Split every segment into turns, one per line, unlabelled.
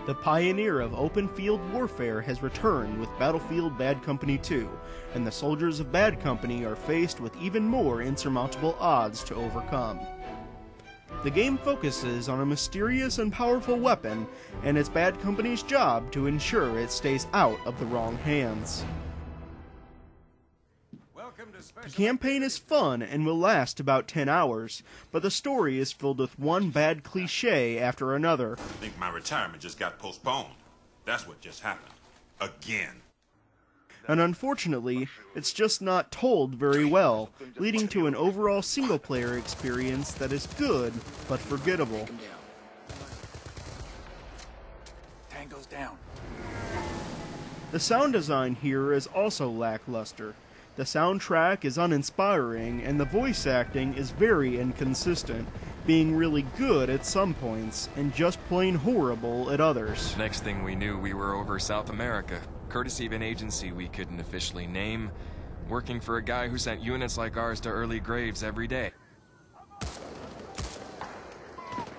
The pioneer of open field warfare has returned with Battlefield Bad Company 2, and the soldiers of Bad Company are faced with even more insurmountable odds to overcome. The game focuses on a mysterious and powerful weapon, and it's Bad Company's job to ensure it stays out of the wrong hands. The campaign is fun and will last about 10 hours, but the story is filled with one bad cliché after another.
I think my retirement just got postponed. That's what just happened. Again.
And unfortunately, it's just not told very well, leading to an overall single-player experience that is good, but forgettable.
Tango's down.
The sound design here is also lackluster. The soundtrack is uninspiring, and the voice acting is very inconsistent, being really good at some points, and just plain horrible at others.
Next thing we knew, we were over South America, courtesy of an agency we couldn't officially name, working for a guy who sent units like ours to early graves every day.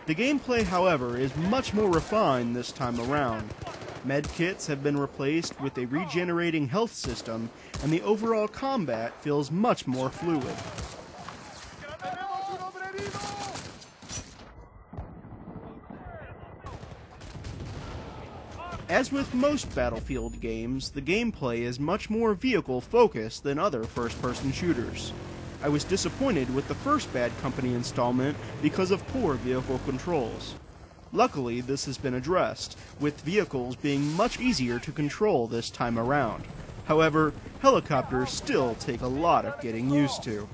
The gameplay, however, is much more refined this time around. Medkits have been replaced with a regenerating health system, and the overall combat feels much more fluid. As with most Battlefield games, the gameplay is much more vehicle-focused than other first-person shooters. I was disappointed with the first Bad Company installment because of poor vehicle controls. Luckily, this has been addressed, with vehicles being much easier to control this time around. However, helicopters still take a lot of getting used to.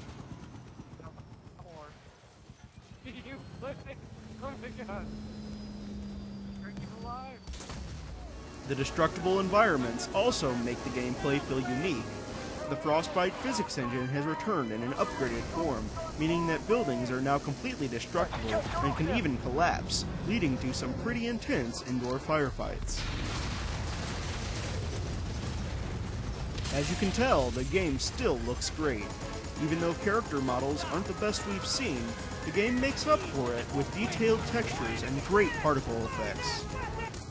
The Destructable environments also make the gameplay feel unique. The Frostbite physics engine has returned in an upgraded form, meaning that buildings are now completely destructible and can even collapse, leading to some pretty intense indoor firefights. As you can tell, the game still looks great. Even though character models aren't the best we've seen, the game makes up for it with detailed textures and great particle effects.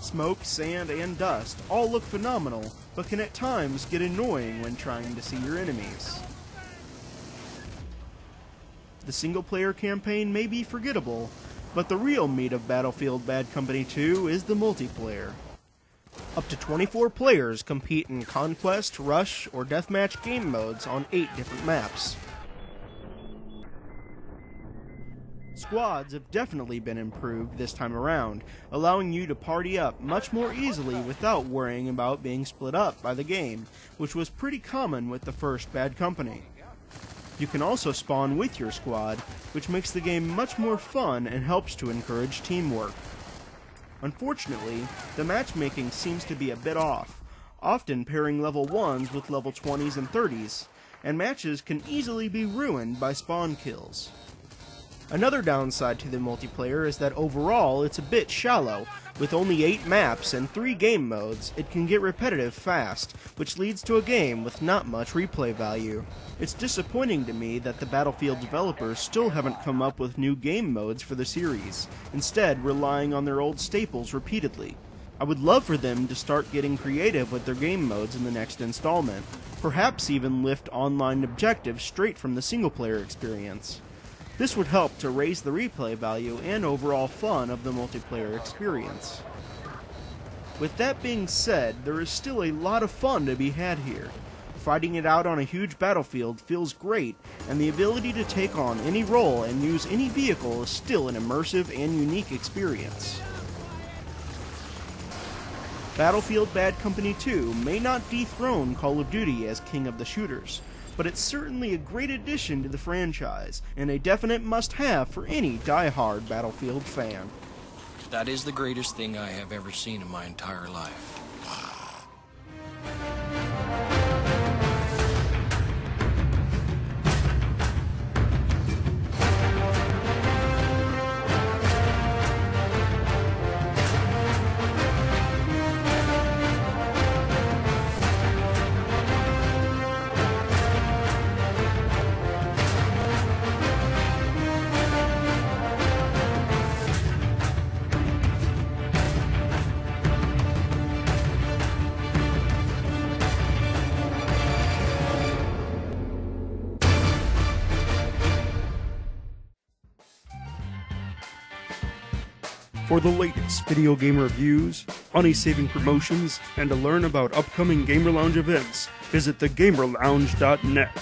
Smoke, sand, and dust all look phenomenal, but can at times get annoying when trying to see your enemies. The single-player campaign may be forgettable, but the real meat of Battlefield Bad Company 2 is the multiplayer. Up to 24 players compete in Conquest, Rush, or Deathmatch game modes on 8 different maps. Squads have definitely been improved this time around, allowing you to party up much more easily without worrying about being split up by the game, which was pretty common with the first Bad Company. You can also spawn with your squad, which makes the game much more fun and helps to encourage teamwork. Unfortunately, the matchmaking seems to be a bit off, often pairing level 1s with level 20s and 30s, and matches can easily be ruined by spawn kills. Another downside to the multiplayer is that overall it's a bit shallow. With only 8 maps and 3 game modes, it can get repetitive fast, which leads to a game with not much replay value. It's disappointing to me that the Battlefield developers still haven't come up with new game modes for the series, instead relying on their old staples repeatedly. I would love for them to start getting creative with their game modes in the next installment, perhaps even lift online objectives straight from the single-player experience. This would help to raise the replay value and overall fun of the multiplayer experience. With that being said, there is still a lot of fun to be had here. Fighting it out on a huge battlefield feels great, and the ability to take on any role and use any vehicle is still an immersive and unique experience. Battlefield Bad Company 2 may not dethrone Call of Duty as king of the shooters, but it's certainly a great addition to the franchise, and a definite must-have for any die-hard Battlefield fan.
That is the greatest thing I have ever seen in my entire life.
For the latest video game reviews, money-saving promotions, and to learn about upcoming Gamer Lounge events, visit thegamerlounge.net.